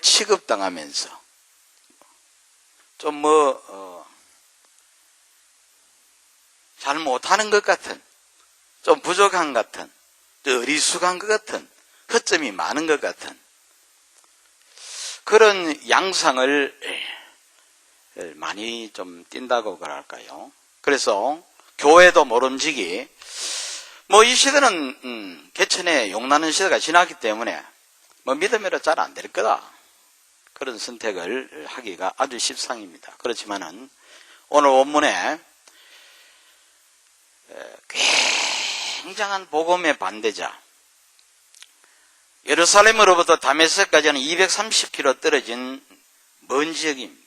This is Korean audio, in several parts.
취급당하면서 좀 잘 못하는 것 같은, 좀 부족한 것 같은, 어리숙한 것 같은, 허점이 많은 것 같은 그런 양상을 많이 좀 띈다고 그럴까요? 그래서 교회도 모름지기 이 시대는 개천에 용나는 시대가 지났기 때문에 믿음으로 잘 안 될 거다, 그런 선택을 하기가 아주 십상입니다. 그렇지만은 오늘 본문에 굉장한 복음의 반대자, 예루살렘으로부터 다메섹까지는 230km 떨어진 먼 지역입니다.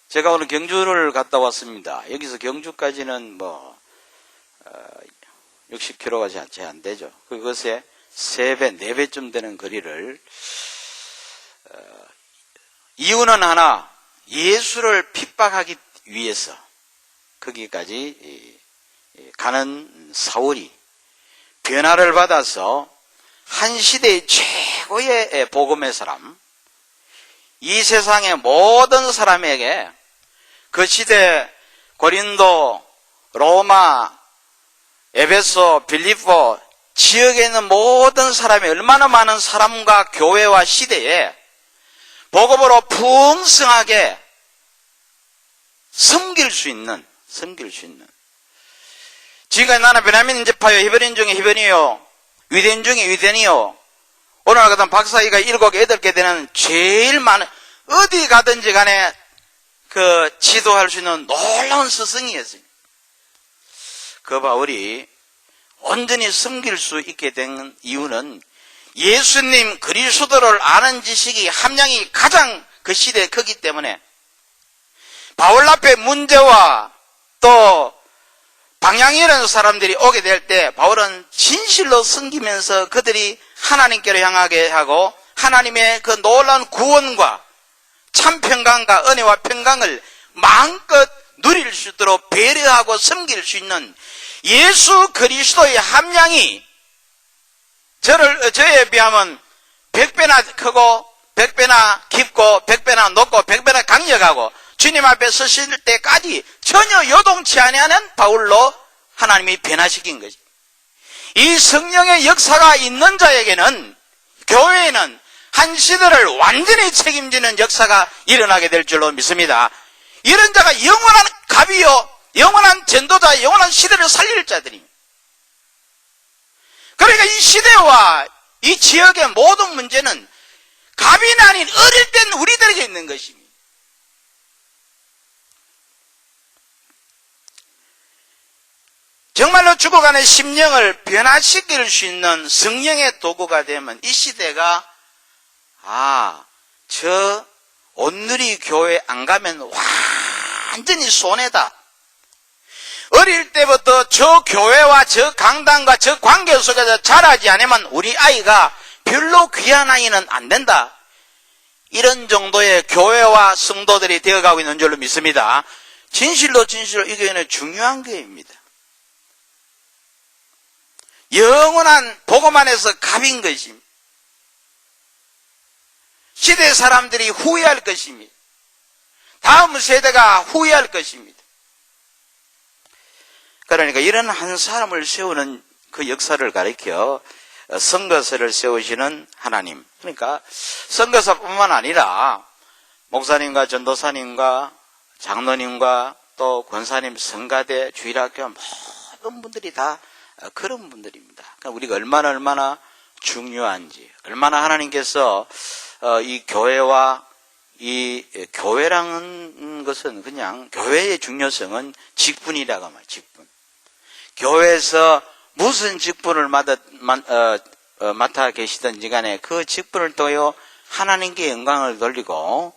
제가 오늘 경주를 갔다 왔습니다. 여기서 경주까지는 60km가 채 안 되죠. 그것에 3배, 4배쯤 되는 거리를, 이유는 하나, 예수를 핍박하기 위해서 거기까지 가는 사울이 변화를 받아서 한 시대의 최고의 복음의 사람, 이 세상의 모든 사람에게 그 시대 고린도, 로마, 에베소, 빌립보 지역에 있는 모든 사람이 얼마나 많은 사람과 교회와 시대에 복음으로 풍성하게 섬길 수 있는 지금까지 나는 베냐민 인접하여 히브리인 중에 히브리요, 유대인 중에 유대인이요, 오늘 같은 박사이가 7개, 8개 되는 제일 많은, 어디 가든지 간에 지도할 수 있는 놀라운 스승이었어요. 그 바울이 온전히 섬길 수 있게 된 이유는 예수님 그리스도를 아는 지식이 함량이 가장 그 시대에 크기 때문에 바울 앞에 문제와 또 방향이 이런 사람들이 오게 될 때 바울은 진실로 섬기면서 그들이 하나님께로 향하게 하고 하나님의 그 놀라운 구원과 참 평강과 은혜와 평강을 마음껏 누릴 수 있도록 배려하고 섬길 수 있는 예수 그리스도의 함량이 저에 비하면 100배나 크고 100배나 깊고 100배나 높고 100배나 강력하고 주님 앞에 서실 때까지 전혀 요동치 아니하는 바울로 하나님이 변화시킨 것입니다. 이 성령의 역사가 있는 자에게는, 교회에는 한 시대를 완전히 책임지는 역사가 일어나게 될 줄로 믿습니다. 이런 자가 영원한 갑이요, 영원한 전도자, 영원한 시대를 살릴 자들입니다. 그러니까 이 시대와 이 지역의 모든 문제는 갑이 아닌 어릴 땐 우리들에게 있는 것입니다. 정말로 죽어가는 심령을 변화시킬 수 있는 성령의 도구가 되면 이 시대가 저 온누리 교회 안 가면 완전히 손해다. 어릴 때부터 저 교회와 저 강단과 저 관계 속에서 자라지 않으면 우리 아이가 별로 귀한 아이는 안 된다. 이런 정도의 교회와 성도들이 되어가고 있는 줄로 믿습니다. 진실로 이 교회는 중요한 교회입니다. 영원한 복음 안에서 갑인 것입니다. 시대 사람들이 후회할 것입니다. 다음 세대가 후회할 것입니다. 그러니까 이런 한 사람을 세우는 그 역사를 가리켜 선거서를 세우시는 하나님. 그러니까 선거서뿐만 아니라 목사님과 전도사님과 장로님과 또 권사님, 성가대, 주일학교 모든 분들이 다 그런 분들입니다. 그러니까 우리가 얼마나 중요한지, 얼마나 하나님께서 이 교회와 이 교회라는 것은 그냥 교회의 중요성은 직분이라고 말이에요. 직분. 교회에서 무슨 직분을 맡아 계시든지 간에 그 직분을 통하여 하나님께 영광을 돌리고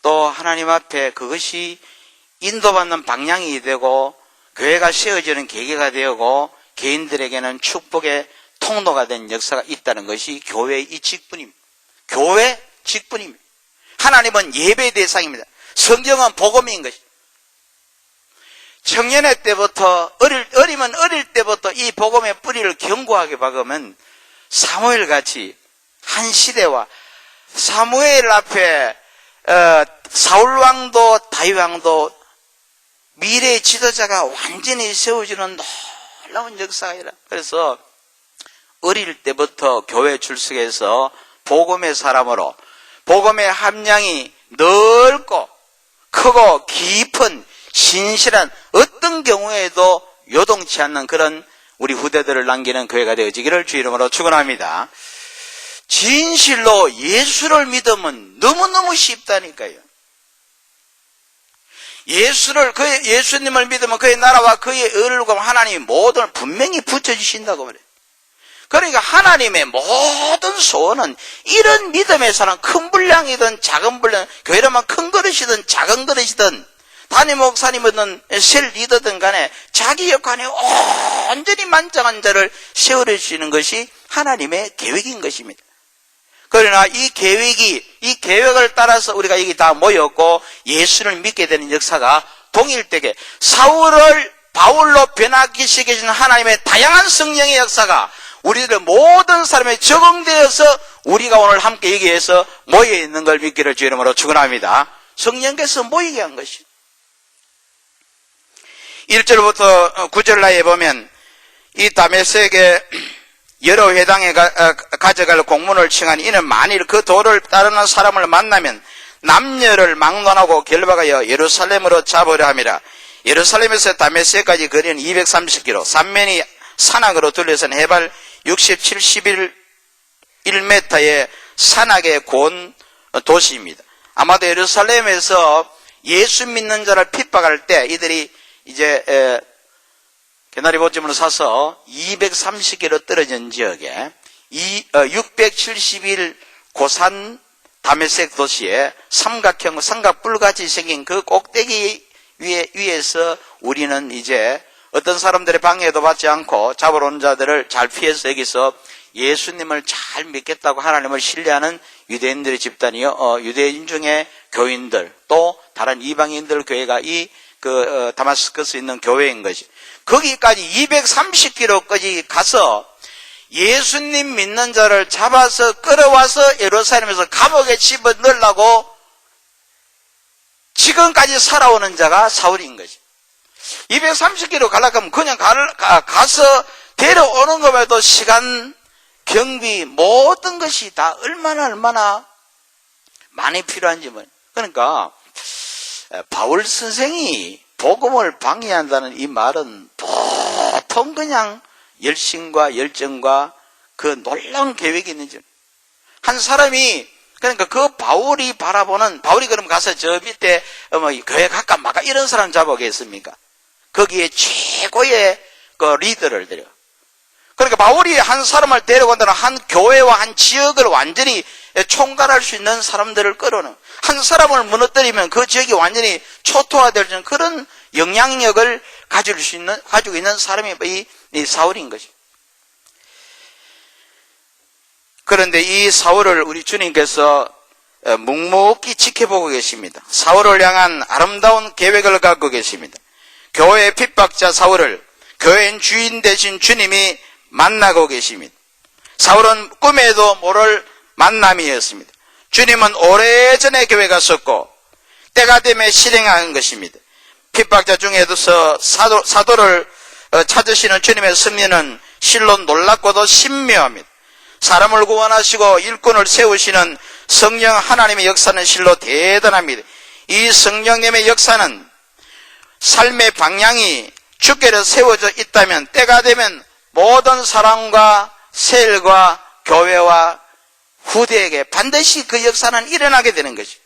또 하나님 앞에 그것이 인도받는 방향이 되고 교회가 세워지는 계기가 되고 개인들에게는 축복의 통로가 된 역사가 있다는 것이 교회의 이 직분입니다. 교회 직분입니다. 하나님은 예배 대상입니다. 성경은 복음인 것입니다. 청년의 때부터 어리면 어릴 때부터 이 복음의 뿌리를 견고하게 박으면 사무엘같이 한 시대와 사무엘 앞에 사울왕도 다윗왕도 미래의 지도자가 완전히 세워지는 놀라운 역사가 일어나. 그래서 어릴 때부터 교회 출석해서 복음의 사람으로 복음의 함량이 넓고 크고 깊은 신실한 어떤 경우에도 요동치 않는 그런 우리 후대들을 남기는 교회가 되어지기를 주 이름으로 축원합니다. 진실로 예수를 믿으면 너무너무 쉽다니까요. 예수님을 믿으면 그의 나라와 그의 의를과 하나님이 모든 분명히 붙여주신다고 그래요. 그러니까 하나님의 모든 소원은 이런 믿음의 사람, 큰 분량이든 작은 분량, 교회라면 큰 그릇이든 작은 그릇이든 담임 목사님이든 셀 리더든 간에 자기 역할에 온전히 만장한 자를 세워주시는 것이 하나님의 계획인 것입니다. 그러나 이 계획을 따라서 우리가 여기 다 모였고 예수를 믿게 되는 역사가 동일되게 사울을 바울로 변화시키신 하나님의 다양한 성령의 역사가 우리들 모든 사람에 적응되어서 우리가 오늘 함께 여기에서 모여있는 걸 믿기를 주 이름으로 축원합니다. 성령께서 모이게 한 것이 1절부터 9절 나에 보면 이 다메섹에 여러 회당에 가져갈 공문을 칭하니 이는 만일 그 도를 따르는 사람을 만나면 남녀를 막론하고 결박하여 예루살렘으로 잡으려 함이라. 예루살렘에서 다메섹까지 거리는 230km, 삼면이 산악으로 둘러선 해발 60, 71m의 산악의 고온 도시입니다. 아마도 예루살렘에서 예수 믿는 자를 핍박할 때 이들이 이제 개나리 보침으로 사서 230km 떨어진 지역에 671 고산 다메섹 도시에 삼각형 삼각뿔같이 생긴 그 꼭대기 위에서 우리는 이제 어떤 사람들의 방해도 받지 않고 잡으러 온 자들을 잘 피해서 여기서 예수님을 잘 믿겠다고 하나님을 신뢰하는 유대인들의 집단이요, 유대인 중에 교인들 또 다른 이방인들 교회가 다마스커스에 있는 교회인 것이. 거기까지 230km까지 가서 예수님 믿는 자를 잡아서 끌어와서 예루살렘에서 감옥에 집어넣으려고 지금까지 살아오는 자가 사울인 것이. 230km 가려고 하면 그냥 가서 데려오는 것만 해도 시간, 경비, 모든 것이 다 얼마나 많이 필요한지. 그러니까 바울 선생이 복음을 방해한다는 이 말은 보통 그냥 열심과 열정과 그 놀라운 계획이 있는지. 한 사람이 그러니까 그 바울이 그럼 가서 저 밑에 교회 갈까 말까 이런 사람 잡아오겠습니까? 거기에 최고의 그 리더를 데려. 그러니까 바울이 한 사람을 데려간다는 한 교회와 한 지역을 완전히 총괄할 수 있는 사람들을 끌어는 한 사람을 무너뜨리면 그 지역이 완전히 초토화될 그런 영향력을 가지고 있는 사람이 이 사울인 것이. 그런데 이 사울을 우리 주님께서 묵묵히 지켜보고 계십니다. 사울을 향한 아름다운 계획을 갖고 계십니다. 교회의 핍박자 사울을 교회인 주인 되신 주님이 만나고 계십니다. 사울은 꿈에도 모를 만남이었습니다. 주님은 오래전에 교회 갔었고 때가 되면 실행한 것입니다. 핍박자 중에도 사도를 찾으시는 주님의 섭리는 실로 놀랍고도 신묘합니다. 사람을 구원하시고 일꾼을 세우시는 성령 하나님의 역사는 실로 대단합니다. 이 성령님의 역사는 삶의 방향이 주께로 세워져 있다면 때가 되면 모든 사람과 세일과 교회와 후대에게 반드시 그 역사는 일어나게 되는 것이.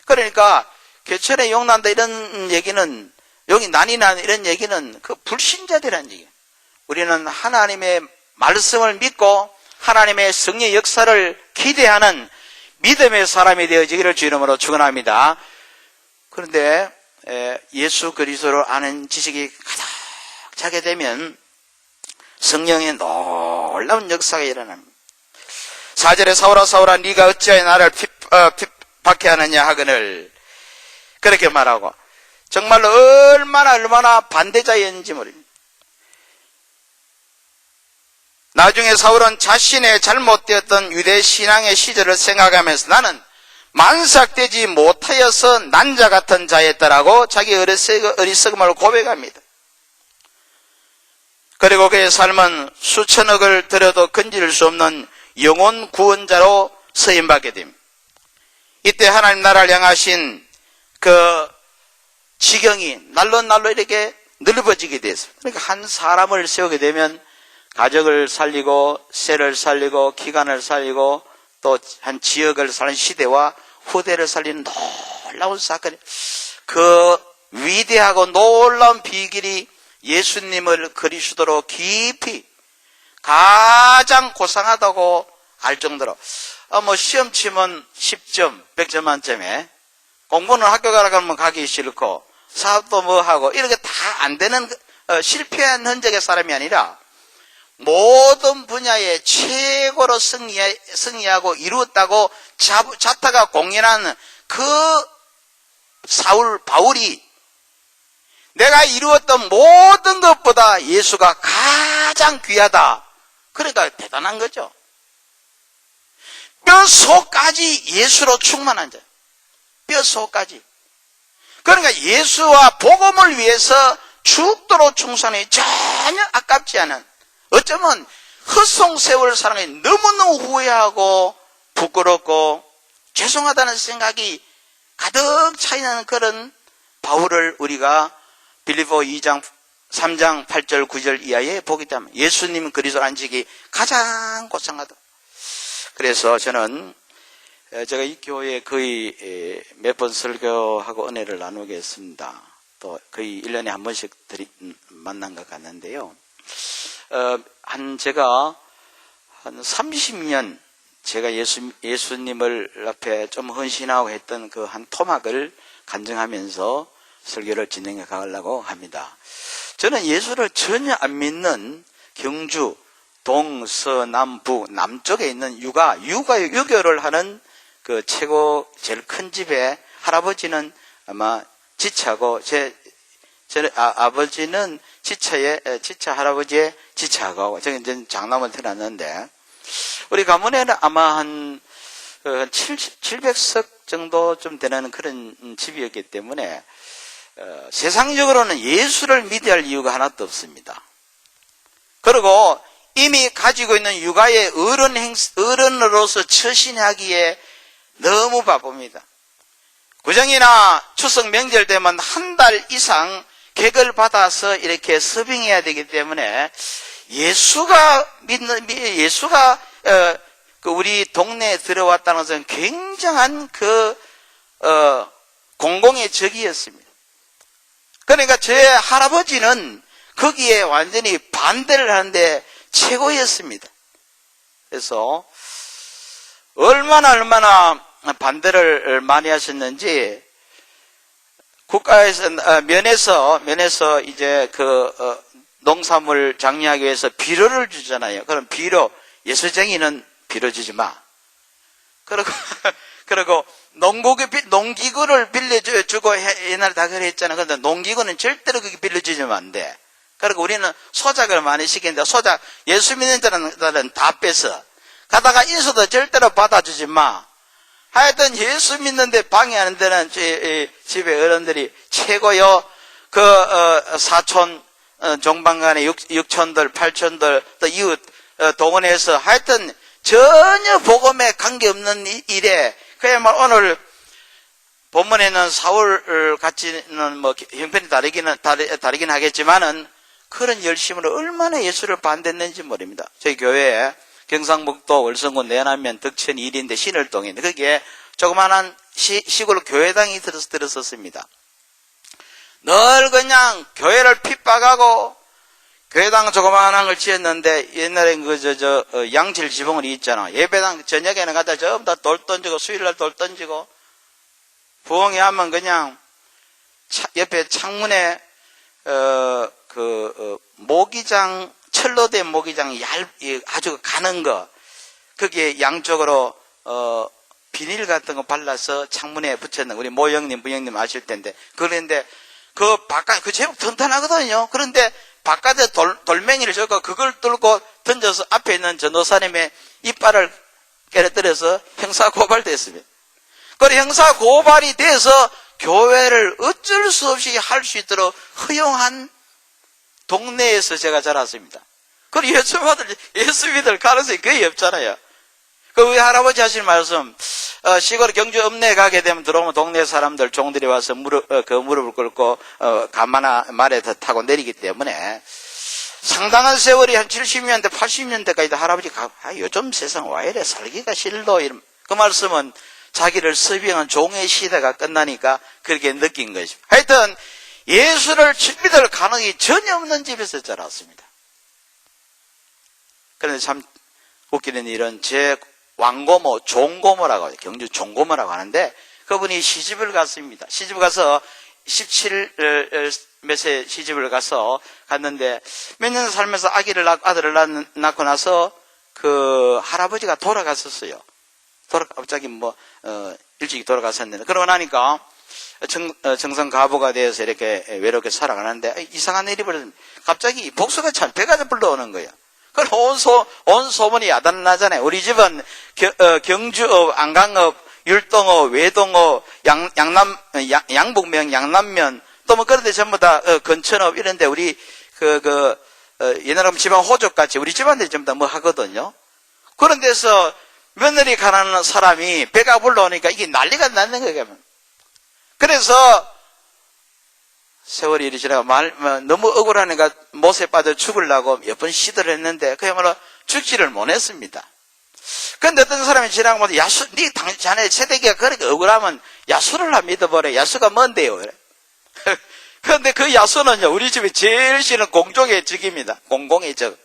그러니까 교천에 용난다 이런 얘기는, 여기 난이 나는 이런 얘기는 그 불신자들이라는 얘기예요. 우리는 하나님의 말씀을 믿고 하나님의 성령 역사를 기대하는 믿음의 사람이 되어지기를 주 이름으로 축원합니다. 그런데 예수 그리스도를 아는 지식이 가득 차게 되면 성령의 놀라운 역사가 일어납니다. 4절에 사울아 네가 어찌하여 나를 핍박해 하느냐 하거늘 그렇게 말하고 정말로 얼마나 반대자였는지 모릅니다. 나중에 사울은 자신의 잘못되었던 유대 신앙의 시절을 생각하면서 나는 만삭되지 못하여서 난자 같은 자였다라고 자기 어리석음을 고백합니다. 그리고 그의 삶은 수천억을 들여도 건질 수 없는 영혼 구원자로 서임받게 됩니다. 이때 하나님 나라를 향하신 그 지경이 날로 이렇게 넓어지게 됐습니다. 그러니까 한 사람을 세우게 되면 가족을 살리고 세를 살리고 기관을 살리고 또 한 지역을 살리는 시대와 후대를 살리는 놀라운 사건이, 그 위대하고 놀라운 비결이 예수님을 그리스도로 깊이 가장 고상하다고 알 정도로 시험 치면 10점 100점 만점에, 공부는 학교 가면 가기 싫고 사업도 뭐 하고 이렇게 다 안 되는 실패한 흔적의 사람이 아니라 모든 분야에 최고로 승리하고 이루었다고 자타가 공연하는 그 바울이 내가 이루었던 모든 것보다 예수가 가장 귀하다. 그러니까 대단한 거죠. 뼛속까지 예수로 충만한 자. 뼛속까지. 그러니까 예수와 복음을 위해서 죽도록 충성이 전혀 아깝지 않은, 어쩌면 헛송세월 사랑에 너무너무 후회하고 부끄럽고 죄송하다는 생각이 가득 차이나는 그런 바울을 우리가 빌립보 2장 3장 8절 9절 이하에 보기 때문에 예수님 그리스도 안식이 가장 고상하다. 그래서 저는 제가 이 교회에 거의 몇 번 설교하고 은혜를 나누게 했습니다. 또 거의 1년에 한 번씩 만난 것 같는데요. 제가 한 30년 제가 예수님을 앞에 좀 헌신하고 했던 그 한 토막을 간증하면서 설교를 진행해 가려고 합니다. 저는 예수를 전혀 안 믿는 경주 동서남북 남쪽에 있는 유교를 하는 그 제일 큰 집에 할아버지는 아마 지차고 아버지는 지차 할아버지의 지차하고 저는 장남을 태어났는데, 우리 가문에는 아마 한 700석 정도 좀 되는 그런 집이었기 때문에 세상적으로는 예수를 믿어야 할 이유가 하나도 없습니다. 그리고 이미 가지고 있는 육아의 어른으로서 처신하기에 너무 바쁩니다. 구정이나 추석 명절 되면 한 달 이상 객을 받아서 이렇게 서빙해야 되기 때문에 예수가 우리 동네에 들어왔다는 것은 굉장한 공공의 적이었습니다. 그러니까 제 할아버지는 거기에 완전히 반대를 하는데 최고였습니다. 그래서 얼마나 반대를 많이 하셨는지 국가에서 면에서 이제 농산물 장려하기 위해서 비료를 주잖아요. 그럼 예수쟁이는 비료 주지 마. 그리고 농기구를 빌려주고 옛날에 다 그랬잖아요. 그런데 농기구는 절대로 그게 빌려주면 안 돼. 그리고 우리는 소작을 많이 시키는데 예수 믿는 자는 다 뺏어. 가다가 인수도 절대로 받아주지 마. 하여튼 예수 믿는데 방해하는 데는 집에 어른들이 최고요. 사촌, 종방간의 육촌들, 팔촌들, 또 이웃 동원해서 하여튼 전혀 복음에 관계없는 일에, 그야말로 오늘 본문에는 사울 같이는 형편이 다르긴 하겠지만은 그런 열심으로 얼마나 예수를 반대했는지 모릅니다. 저희 교회에 경상북도 월성군 내남면 덕천 1인데 신월동인데 거기에 조그마한 시골 교회당이 들었었습니다. 늘 그냥 교회를 핍박하고 교회당 조그마한 걸 지었는데 옛날에 양질 지붕이 있잖아. 예배당 저녁에는 가다 전부 다 돌 던지고 수요일날 돌 던지고 부흥회 하면 그냥 옆에 창문에 모기장 철로된 모기장 아주 가는 거 거기에 양쪽으로 비닐 같은 거 발라서 창문에 붙였는 우리 모형님 부형님 아실 텐데 그런데 그 제법 튼튼하거든요. 그런데 바깥에 돌멩이를 줬고 그걸 뚫고 던져서 앞에 있는 전도사님의 이빨을 깨뜨려서 형사고발됐습니다. 그리고 형사고발이 돼서 교회를 어쩔 수 없이 할 수 있도록 허용한 동네에서 제가 자랐습니다. 그리고 예수 믿을 가능성이 거의 없잖아요. 우리 할아버지 하시는 말씀, 시골 경주 읍내에 가게 되면 들어오면 동네 사람들 종들이 와서 무릎을 꿇고 가마나 말에 타고 내리기 때문에 상당한 세월이 한 70년대 80년대까지도 할아버지가 요즘 세상 와 이래 살기가 싫어 이런 그 말씀은 자기를 서빙한 종의 시대가 끝나니까 그렇게 느낀 것입니다. 하여튼 예수를 믿을 가능이 전혀 없는 집에서 자랐습니다. 그런데 참 웃기는 일은 제 왕고모, 종고모라고 하죠. 경주 종고모라고 하는데 그분이 시집을 갔습니다. 시집을 가서 17몇 세 시집을 갔는데 몇 년 살면서 아들을 낳고 나서 그 할아버지가 돌아갔었어요. 갑자기 일찍 돌아갔었는데 그러고 나니까 정성 가부가 되어서 이렇게 외롭게 살아가는데 이상한 일이 벌어집니다. 갑자기 복수가 참 배가 불러오는 거예요. 그럼 온 소문이 야단나잖아요. 우리 집은 경주업, 안강업, 율동업, 외동업, 양북면, 양남면, 또 그런데 전부 다 건천업 이런데 우리 옛날에 집안 호족같이 우리 집안들이 전부 다 하거든요. 그런 데서 며느리 가는 사람이 배가 불러오니까 이게 난리가 나는 거예요. 그래서 세월이 이리 지나고 너무 억울하니까 못에 빠져 죽으려고 몇 번 시도를 했는데 그야말로 죽지를 못했습니다. 그런데 어떤 사람이 지나가면 자네 세대기가 그렇게 억울하면 야수를 믿어버려. 야수가 뭔데요? 그런데 그 야수는요 우리 집에 제일 싫은 공종의 적입니다. 공공의 적.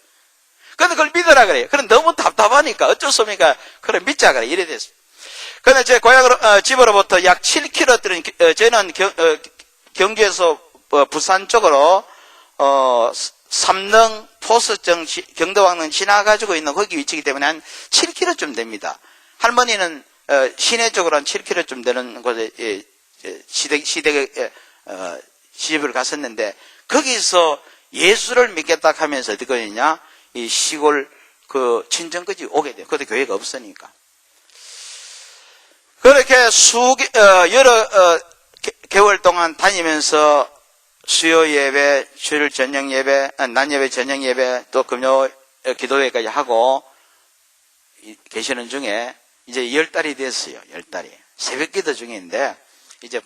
그런데 그걸 믿으라 그래요. 그럼 너무 답답하니까 어쩔 수 없으니까 그래 믿자 그래. 이래 됐습니다. 그런데 제 집으로부터 약 7km 저는 경주에서 부산 쪽으로 삼릉 포스정 경도왕릉 지나가지고 있는 거기 위치이기 때문에 한 7km쯤 됩니다. 할머니는 시내 쪽으로 한 7km쯤 되는 곳에 시댁에 시집을 갔었는데 거기서 예수를 믿겠다 하면서 어떻게 했냐 이 시골 친정까지 오게 돼요. 그때 교회가 없으니까. 그렇게 여러 개월 동안 다니면서 수요 예배, 주일 저녁 예배, 낮 예배, 저녁 예배, 또 금요 기도회까지 하고 계시는 중에 이제 10달이 됐어요. 10달이. 새벽 기도 중인데 이제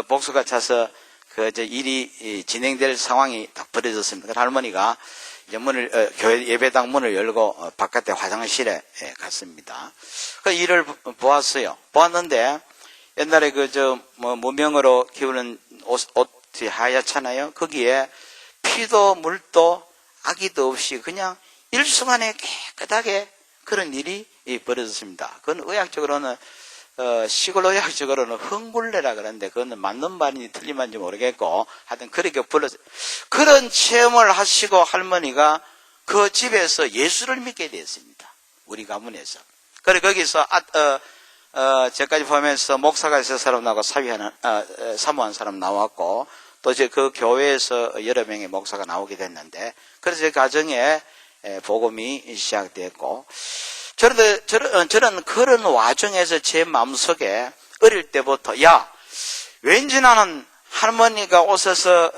복수가 차서 일이 진행될 상황이 딱 벌어졌습니다. 할머니가 이제 교회 예배당 문을 열고 바깥에 화장실에 갔습니다. 그 일을 보았어요. 보았는데 옛날에 무명으로 키우는 옷이 하얗잖아요. 거기에 피도 물도 아기도 없이 그냥 일순간에 깨끗하게 그런 일이 벌어졌습니다. 그건 의학적으로는 시골 의학적으로는 흥굴레라 그러는데 그건 맞는 말인지 틀린 말인지 모르겠고 하여튼 그렇게 불렀어요. 그런 체험을 하시고 할머니가 그 집에서 예수를 믿게 됐습니다. 우리 가문에서. 그래 거기서 저까지 포함해서 목사가 있을 사람 나오고 사모한 사람 나왔고 또 이제 그 교회에서 여러 명의 목사가 나오게 됐는데 그래서 제 가정에 복음이 시작됐고 저는 그런 와중에서 제 마음속에 어릴 때부터 왠지 나는 할머니가 오셔서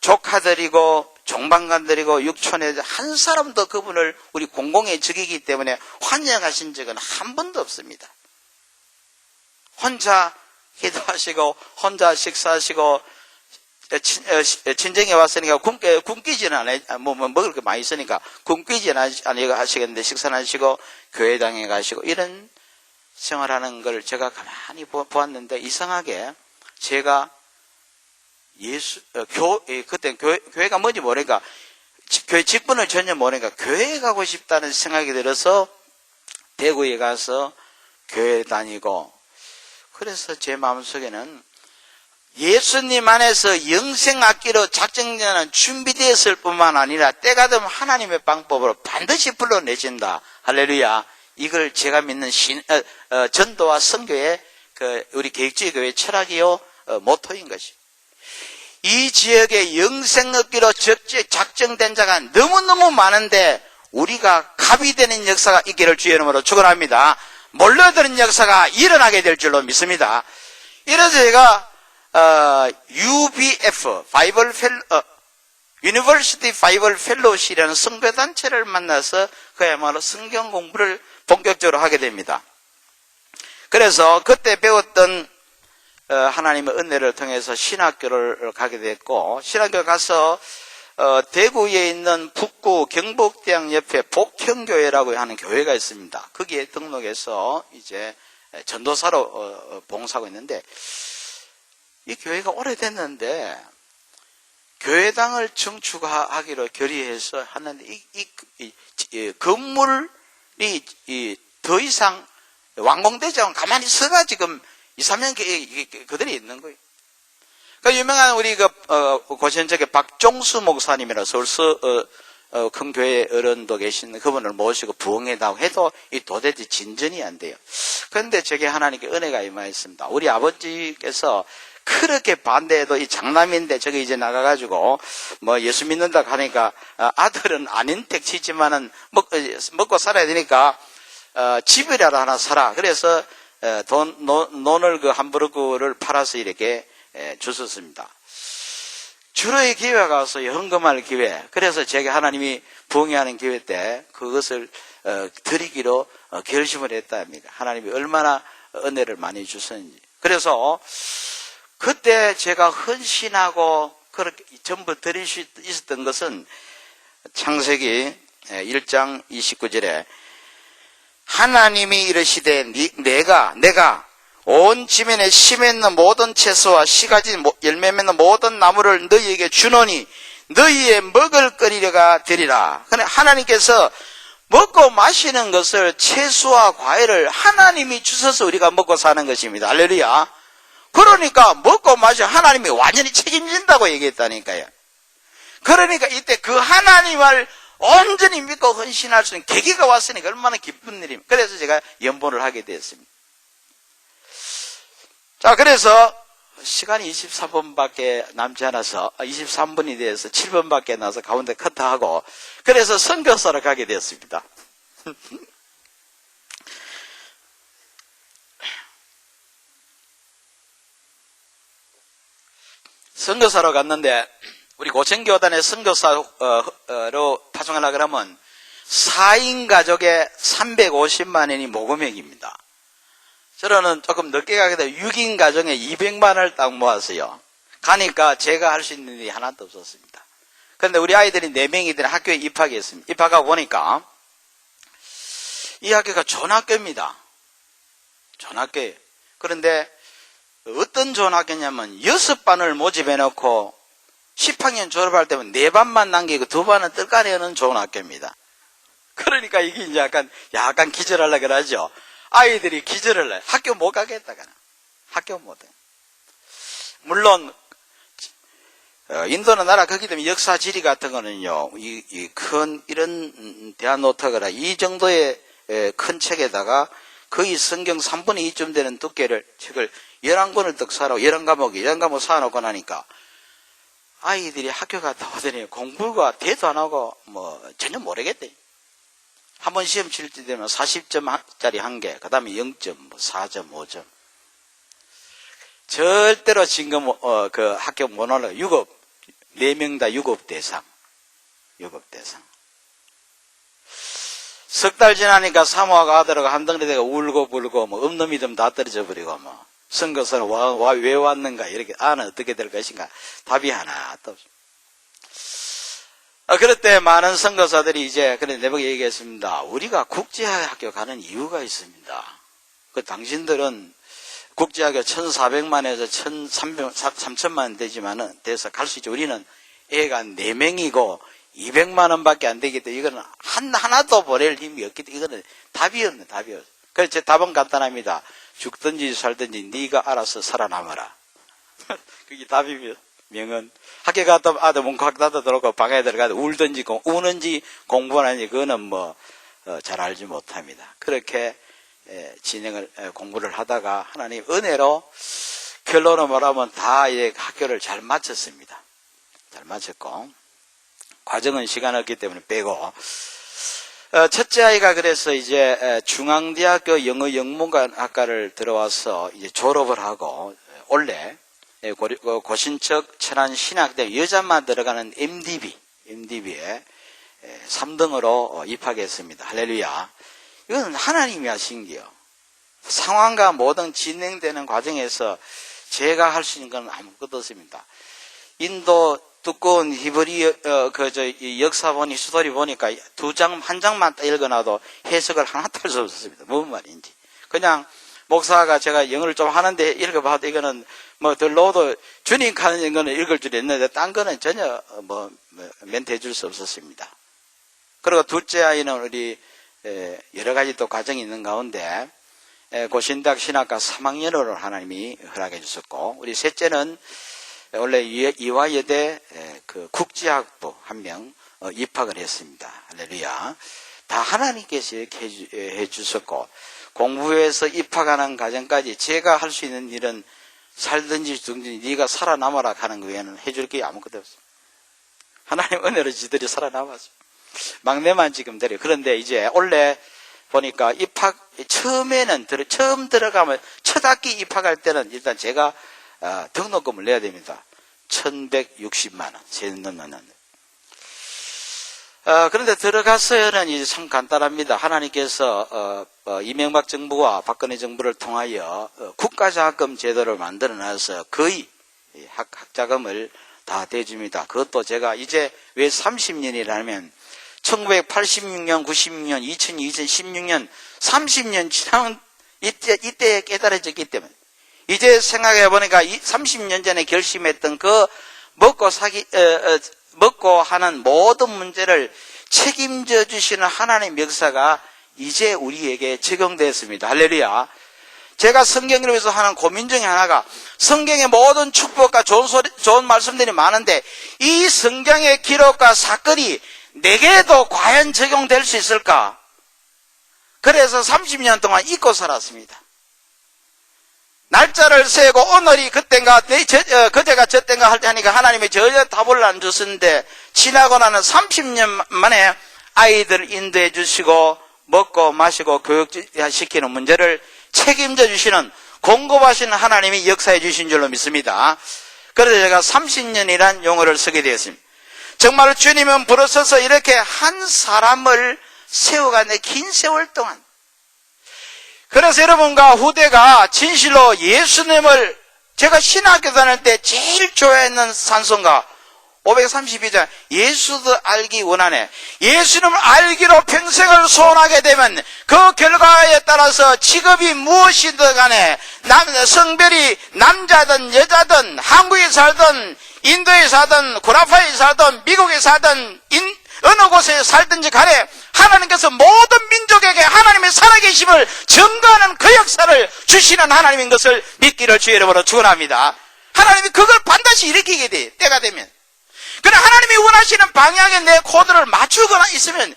조카들이고 종방관들이고 육촌에 한 사람도 그분을 우리 공공의 적이기 때문에 환영하신 적은 한 번도 없습니다. 혼자 기도하시고 혼자 식사하시고 친정에 왔으니까 굶기지는 않아요. 먹을 게 많이 있으니까 굶기지는 않으려고 하시겠는데 식사는 하시고 교회당에 가시고 이런 생활하는 걸 제가 가만히 보았는데 이상하게 제가 그때 교회가 뭔지 모르니까 교회 직분을 전혀 모르니까 교회에 가고 싶다는 생각이 들어서 대구에 가서 교회 다니고 그래서 제 마음속에는 예수님 안에서 영생 얻기로 작정자는 준비되었을 뿐만 아니라 때가 되면 하나님의 방법으로 반드시 불러내신다. 할렐루야. 이걸 제가 믿는 전도와 선교의 우리 계획주의 교회 철학이요 모토인 것이. 이 지역에 영생 얻기로 작정된 자가 너무너무 많은데 우리가 갑이 되는 역사가 있기를 주의 이름으로 축원합니다. 몰려드는 역사가 일어나게 될 줄로 믿습니다. 이래서 제가 UBF University Bible Fellowship이라는 선교단체를 만나서 그야말로 성경 공부를 본격적으로 하게 됩니다. 그래서 그때 배웠던 하나님의 은혜를 통해서 신학교를 가게 됐고, 신학교 가서 대구에 있는 북구 경복대학 옆에 복형교회라고 하는 교회가 있습니다. 거기에 등록해서 이제 전도사로 봉사하고 있는데, 이 교회가 오래됐는데 교회당을 증축하기로 결의해서 하는데 이 건물이 더 이상 완공되지 않고 가만히 서가 지금 2, 3년 그대로 있는 거예요. 그 유명한 우리 고시원적에 박종수 목사님이라 서울서 큰 교회 어른도 계신 그분을 모시고 부흥회다고 해도 이 도대체 진전이 안 돼요. 그런데 제게 하나님께 은혜가 임하였습니다. 우리 아버지께서 그렇게 반대해도 이 장남인데 저기 이제 나가가지고 뭐 예수 믿는다 하니까 아들은 아닌 택치지만은 먹고 살아야 되니까 집이라도 하나 사라. 그래서 논을 한 부르크를 팔아서 이렇게 주셨습니다. 주로의 기회가 가서 헌금할 기회. 그래서 제가 하나님이 부흥회하는 기회 때 그것을 드리기로 결심을 했다 합니다. 하나님이 얼마나 은혜를 많이 주셨는지. 그래서 그때 제가 헌신하고 그렇게 전부 드릴 수 있었던 것은 창세기 1장 29절에 하나님이 이르시되 내가 온 지면에 씨 맺는 모든 채소와 씨가지 열매 맺는 모든 나무를 너희에게 주노니 너희의 먹을 거리가 되리라. 그런데 하나님께서 먹고 마시는 것을 채소와 과일을 하나님이 주셔서 우리가 먹고 사는 것입니다. 할렐루야. 그러니까 먹고 마시고 하나님이 완전히 책임진다고 얘기했다니까요. 그러니까 이때 그 하나님을 온전히 믿고 헌신할 수 있는 계기가 왔으니까 얼마나 기쁜 일입니까. 그래서 제가 연보를 하게 되었습니다. 자, 그래서 시간이 24분밖에 남지 않아서 23분이 돼서 7분밖에 나서 가운데 커트하고 그래서 선교사로 가게 되었습니다. 선교사로 갔는데 우리 고천교단의 선교사로 파송하려고 그러면 4인 가족에 350만 원이 모금액입니다. 저는 조금 늦게 가게 되면 6인 가정에 200만 원을 딱 모았어요. 가니까 제가 할 수 있는 일이 하나도 없었습니다. 그런데 우리 아이들이 4명이들 학교에 입학했습니다. 입학하고 보니까 이 학교가 좋은 학교입니다. 좋은 학교예요. 그런데 어떤 좋은 학교냐면 6반을 모집해 놓고 10학년 졸업할 때면 4반만 남기고 2반은 뜰까내는 좋은 학교입니다. 그러니까 이게 이제 약간 기절하려고 그러죠. 아이들이 기절을 해요. 학교 못 가겠다. 학교 못 해. 물론 인도는 나라 거기 때문에 역사 지리 같은 거는요. 큰 이런 대한노트거나 이 정도의 큰 책에다가 거의 성경 3분의 2쯤 되는 두께를 책을 11권을 딱 사라고 11과목 사놓고 나니까 아이들이 학교 갔다 오더니 공부가 대도 안 하고 전혀 모르겠대. 한번 시험 칠 때 되면 40점짜리 1개, 그 다음에 0점, 4점, 5점. 절대로 지금 그 학교 못 올라가. 4명 다 유급 대상. 석 달 지나니까 사모하고 아들하고 한 덩어리 되고 울고 불고 없는 믿음 다 떨어져 버리고 선거서는 왜 왔는가 이렇게 아는 어떻게 될 것인가 답이 하나도 없습니다. 그럴 때 많은 선교사들이 이제 그래 내보고 얘기했습니다. 우리가 국제학교 가는 이유가 있습니다. 당신들은 국제학교 1,400만에서 3,000만 되지만은 돼서 갈 수 있죠. 우리는 애가 4명이고 200만 원밖에 안 되기 때문에 이거는 하나도 보낼 힘이 없기 때문에 이거는 답이 없네. 그래서 제 답은 간단합니다. 죽든지 살든지 네가 알아서 살아남아라. 그게 답이며 명은 학교 갔다 아들 문고 학교 닫아 들어오고 방에 들어가도 울든지 우는지 공부하는지 그거는 잘 알지 못합니다. 그렇게 진행을 공부를 하다가 하나님 은혜로 결론을 말하면 다 학교를 잘 마쳤습니다. 잘 마쳤고, 과정은 시간 없기 때문에 빼고, 첫째 아이가 그래서 이제 중앙대학교 영어 영문학과를 들어와서 이제 졸업을 하고, 올해 고신척 천안신학대학 여자만 들어가는 MDB에 3등으로 입학했습니다. 할렐루야. 이건 하나님이 하신 게요. 상황과 모든 진행되는 과정에서 제가 할 수 있는 건 아무것도 없습니다. 인도 두꺼운 히브리 역사본 히스토리 보니까 한 장만 읽어놔도 해석을 하나도 할 수 없었습니다. 뭔 말인지. 그냥 목사가 제가 영어를 좀 하는데 읽어봐도 이거는 들러도 주님 가는 거는 읽을 줄 있는데 딴 거는 전혀 멘트해 줄 수 없었습니다. 그리고 둘째 아이는 우리 여러 가지 또 과정이 있는 가운데 고신대학 신학과 3학년으로 하나님이 허락해 주셨고, 우리 셋째는 원래 이화여대 국제학부 한 명 입학을 했습니다. 할렐루야. 다 하나님께서 이렇게 해 주셨고, 공부해서 입학하는 과정까지 제가 할 수 있는 일은 살든지 죽든지 네가 살아남아라 하는 거 외에는 해줄 게 아무것도 없습니다. 하나님 은혜로 지들이 살아남았어요. 막내만 지금 데려. 그런데 이제 원래 보니까 처음 들어가면 첫 학기 입학할 때는 일단 제가 등록금을 내야 됩니다. 1,160만 원. 세금 넣는. 그런데 들어가서는 이제 참 간단합니다. 하나님께서 이명박 정부와 박근혜 정부를 통하여 국가장학금 제도를 만들어 놔서 거의 학자금을 다 대줍니다. 그것도 제가 이제 왜 30년이라면 1986년, 96년, 2000년, 2016년 30년 지나면 이때 깨달아졌기 때문에, 이제 생각해 보니까 30년 전에 결심했던 그 먹고 하는 모든 문제를 책임져 주시는 하나님의 역사가 이제 우리에게 적용됐습니다. 할렐루야. 제가 성경을 위해서 하는 고민 중에 하나가, 성경의 모든 축복과 좋은 말씀들이 많은데 이 성경의 기록과 사건이 내게도 과연 적용될 수 있을까? 그래서 30년 동안 잊고 살았습니다. 날짜를 세고 오늘이 그때인가 그때가 저때인가 할 때 하니까 하나님이 전혀 답을 안 줬었는데, 지나고 나는 30년 만에 아이들을 인도해 주시고 먹고 마시고 교육시키는 문제를 책임져 주시는, 공급하시는 하나님이 역사해 주신 줄로 믿습니다. 그래서 제가 30년이란 용어를 쓰게 되었습니다. 정말 주님은 부르셔서 이렇게 한 사람을 세워가는 긴 세월 동안, 그래서 여러분과 후대가 진실로 예수님을, 제가 신학교 다닐 때 제일 좋아했는 찬송가 532장, 예수도 알기 원하네. 예수님을 알기로 평생을 소원하게 되면 그 결과에 따라서 직업이 무엇이든 간에, 성별이 남자든 여자든 한국에 살든 인도에 살든 구라파에 살든 미국에 살든 어느 곳에 살든지 간에 하나님께서 모든 민족에게 하나님의 살아계심을 증거하는 그 역사를 주시는 하나님인 것을 믿기를 주의 이름으로 축원합니다. 하나님이 그걸 반드시 일으키게 돼, 때가 되면. 그러나 하나님이 원하시는 방향에 내 코드를 맞추거나 있으면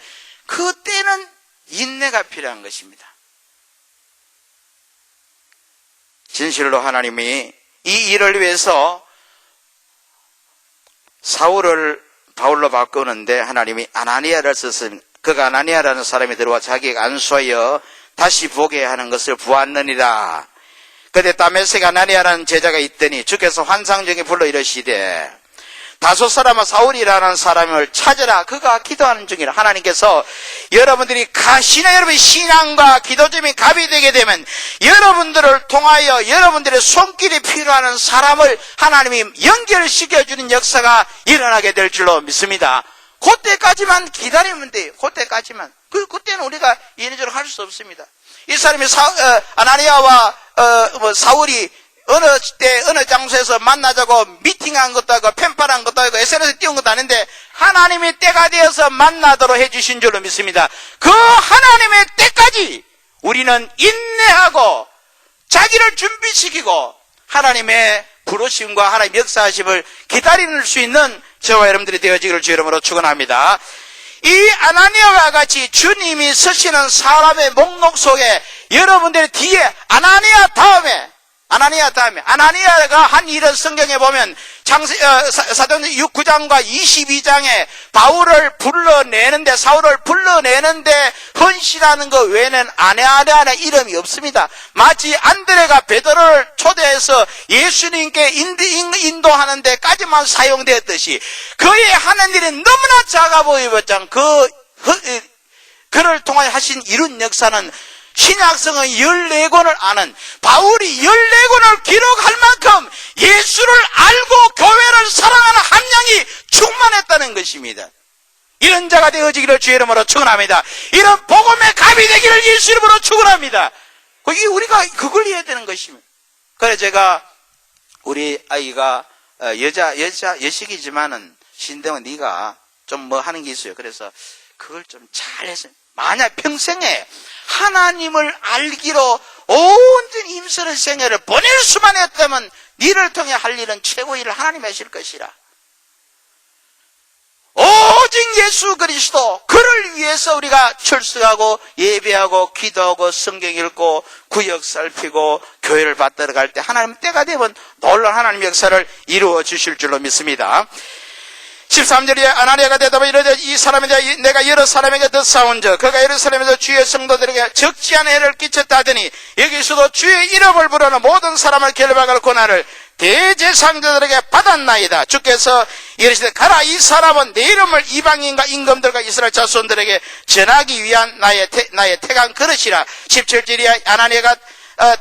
그때는 인내가 필요한 것입니다. 진실로 하나님이 이 일을 위해서 사울을 바울로 바꾸는데 하나님이 아나니아를 썼습니다. 그가 아나니아라는 사람이 들어와 자기가 안수하여 다시 보게 하는 것을 보았느니라. 그때 다메섹 아나니아라는 제자가 있더니 주께서 환상 중에 불러 이르시되, 다소 사람아 사울이라는 사람을 찾으라. 그가 기도하는 중이라. 하나님께서 여러분들이 여러분의 신앙과 기도점이 갑이 되게 되면 여러분들을 통하여 여러분들의 손길이 필요한 사람을 하나님이 연결시켜주는 역사가 일어나게 될 줄로 믿습니다. 그때까지만 기다리면 돼요. 그때까지만. 그때는 우리가 이리저리 할 수 없습니다. 이 사람이 아나니아와 사울이 어느 때 어느 장소에서 만나자고 미팅한 것도 아니고 펜팔한 것도 아니고 SNS에 띄운 것도 아닌데 하나님의 때가 되어서 만나도록 해주신 줄로 믿습니다. 그 하나님의 때까지 우리는 인내하고 자기를 준비시키고 하나님의 부르심과 하나님의 역사하심을 기다릴 수 있는 저와 여러분들이 되어지기를 주의 이름으로 축원합니다. 이 아나니아와 같이 주님이 쓰시는 사람의 목록 속에 여러분들의 뒤에 아나니아 다음에 아나니아 다음에 아나니아가 한 일은 성경에 보면 사도행전 9장과 22장에 바울을 불러내는데 사울을 불러내는데 헌신하는 것 외에는 아나니아 이름이 없습니다. 마치 안드레가 베드로를 초대해서 예수님께 인도하는 데까지만 사용되었듯이 그의 하는 일이 너무나 작아 보이었던 그를 통해 하신 이룬 역사는 신약성은 14권을 아는 바울이 14권을 기록할 만큼 예수를 알고 교회를 사랑하는 함량이 충만했다는 것입니다. 이런 자가 되어지기를 주의 이름으로 축원합니다. 이런 복음의 갑이 되기를 예수 이름으로 축원합니다. 우리가 그걸 해야 되는 것입니다. 그래 제가 우리 아이가 여식이지만은 신대원 네가 좀 뭐 하는 게 있어요. 그래서 그걸 좀 잘했어요. 만약 평생에 하나님을 알기로 온전히 힘쓰는 생애를 보낼 수만 했다면 니를 통해 할 일은 최고의 일을 하나님이 하실 것이라. 오직 예수 그리스도 그를 위해서 우리가 출석하고 예배하고 기도하고 성경 읽고 구역 살피고 교회를 받들어 갈 때 하나님 때가 되면 놀라운 하나님 역사를 이루어 주실 줄로 믿습니다. 13절에 아나니아가 대답하여 이르되 이 사람에 대하여 내가 여러 사람에게 듣사온즉 그가 여러 사람에서 주의 성도들에게 적지 않은 해를 끼쳤다 하더니 여기서도 주의 이름을 부르는 모든 사람을 결박할 권한을 대제사장들에게 받았나이다. 주께서 이르시되 가라 이 사람은 내 이름을 이방인과 임금들과 이스라엘 자손들에게 전하기 위한 나의 택한 그릇이라. 17절에 아나니아가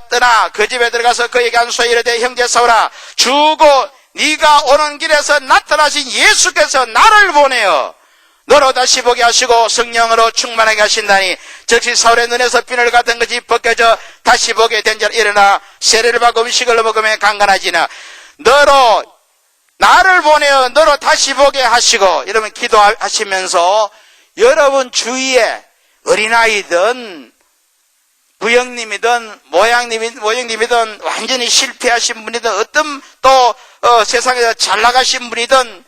떠나 그 집에 들어가서 그에게 안수하여 이르되 형제 사울아 주고 네가 오는 길에서 나타나신 예수께서 나를 보내어 너로 다시 보게 하시고 성령으로 충만하게 하신다니 즉시 사울의 눈에서 비늘 같은 것이 벗겨져 다시 보게 된 자라. 일어나 세례를 받고 음식을 먹으며 강간하지나 너로 나를 보내어 너로 다시 보게 하시고 이러면 기도하시면서 여러분 주위에 어린아이든 부형님이든 모형님이든 완전히 실패하신 분이든 어떤 또 세상에서 잘 나가신 분이든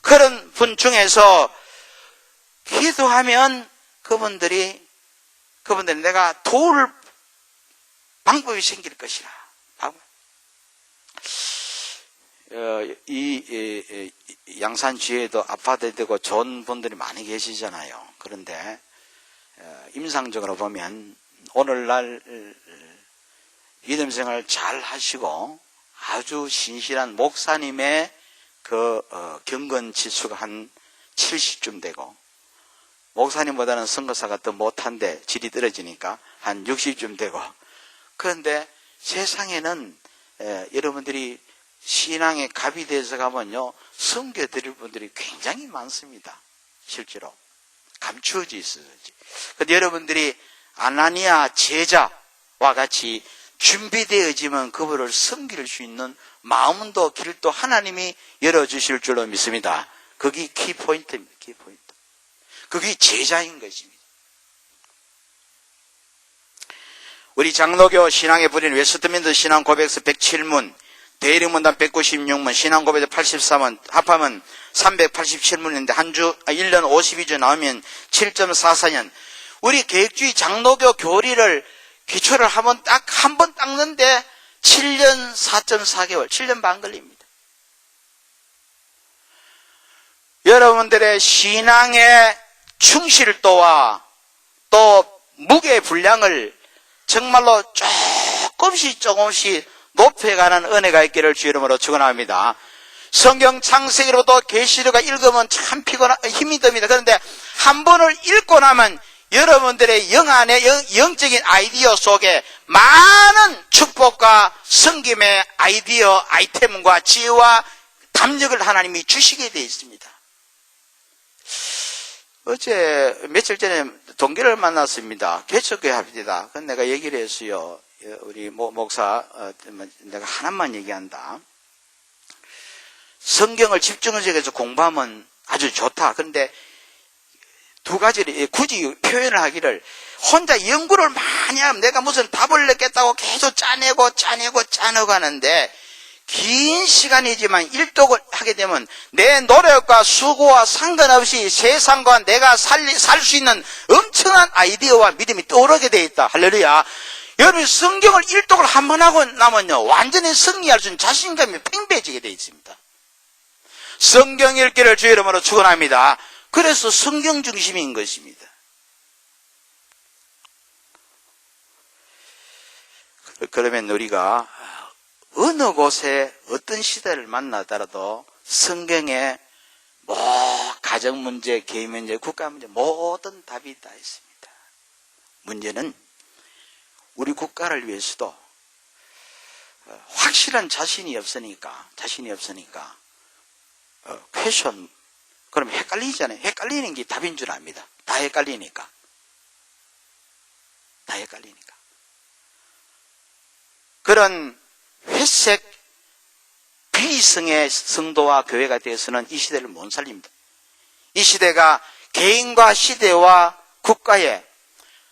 그런 분 중에서 기도하면 그분들이 내가 도울 방법이 생길 것이라. 이 양산 지혜도 아파트 되고 좋은 분들이 많이 계시잖아요. 그런데 임상적으로 보면 오늘날 믿음 생활 잘 하시고 아주 신실한 목사님의 경건 지수가 한 70쯤 되고 목사님보다는 선교사가 더 못한데 질이 떨어지니까 한 60쯤 되고 그런데 세상에는 여러분들이 신앙의 갑이 돼서 가면요 섬겨 드릴 분들이 굉장히 많습니다. 실제로 감추어져 있어야지. 그런데 여러분들이 아나니아 제자와 같이 준비되어지면 그분을 섬길 수 있는 마음도 길도 하나님이 열어주실 줄로 믿습니다. 그게 키포인트입니다. 키포인트. 그게 제자인 것입니다. 우리 장로교 신앙의 불인 웨스트민스터 신앙 고백서 107문, 대리문단 196문, 신앙 고백서 83문, 합하면 387문인데 1년 52주 나오면 7.44년. 우리 계획주의 장로교 교리를 기초를 딱 한 번 닦는데 7년 4.4개월, 7년 반 걸립니다. 여러분들의 신앙의 충실도와 또 무게 분량을 정말로 조금씩 높여가는 은혜가 있기를 주 이름으로 축원합니다. 성경 창세기로부터 계시록을 읽으면 참 힘이 듭니다. 그런데 한 번을 읽고 나면 여러분들의 영 안에 영적인 아이디어 속에 많은 축복과 섬김의 아이템과 지혜와 담력을 하나님이 주시게 되어 있습니다. 어제 며칠 전에 동기를 만났습니다. 개척교회 합니다. 그래서 내가 얘기를 했어요. 우리 목사 내가 하나만 얘기한다. 성경을 집중해서 공부하면 아주 좋다. 그런데 두 가지를 굳이 표현을 하기를 혼자 연구를 많이 하면 내가 무슨 답을 내겠다고 계속 짜내고 하는데 긴 시간이지만 일독을 하게 되면 내 노력과 수고와 상관없이 세상과 내가 살 수 있는 엄청난 아이디어와 믿음이 떠오르게 되어 있다. 할렐루야. 여러분 성경을 일독을 한 번 하고 나면요 완전히 승리할 수 있는 자신감이 팽배해지게 되어 있습니다. 성경 읽기를 주의 이름으로 축원합니다. 그래서 성경 중심인 것입니다. 그러면 우리가 어느 곳에 어떤 시대를 만나더라도 성경에 가정 문제, 개인 문제, 국가 문제 모든 답이 다 있습니다. 문제는 우리 국가를 위해서도 확실한 자신이 없으니까 퀘션 그럼 헷갈리잖아요. 헷갈리는 게 답인 줄 압니다. 다 헷갈리니까. 그런 회색 비이성의 성도와 교회가 되어서는 이 시대를 못 살립니다. 이 시대가 개인과 시대와 국가에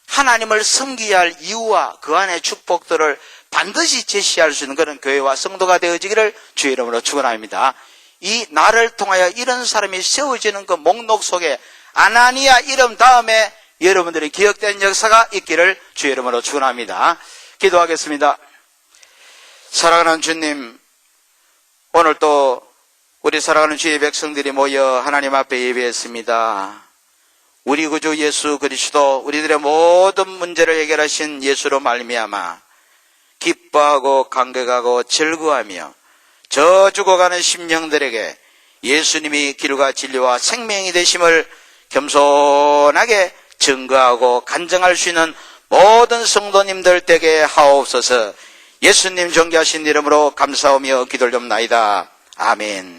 하나님을 섬기어야 할 이유와 그 안의 축복들을 반드시 제시할 수 있는 그런 교회와 성도가 되어지기를 주의 이름으로 축원합니다. 이 나를 통하여 이런 사람이 세워지는 그 목록 속에 아나니아 이름 다음에 여러분들이 기억된 역사가 있기를 주의 이름으로 축원합니다. 기도하겠습니다. 사랑하는 주님, 오늘 또 우리 사랑하는 주의 백성들이 모여 하나님 앞에 예배했습니다. 우리 구주 예수 그리스도 우리들의 모든 문제를 해결하신 예수로 말미암아 기뻐하고 감격하고 즐거워하며 저 죽어가는 심령들에게 예수님이 길과 진리와 생명이 되심을 겸손하게 증거하고 간증할 수 있는 모든 성도님들 댁에 하옵소서. 예수님 존귀하신 이름으로 감사하며 기도를 옵나이다. 아멘.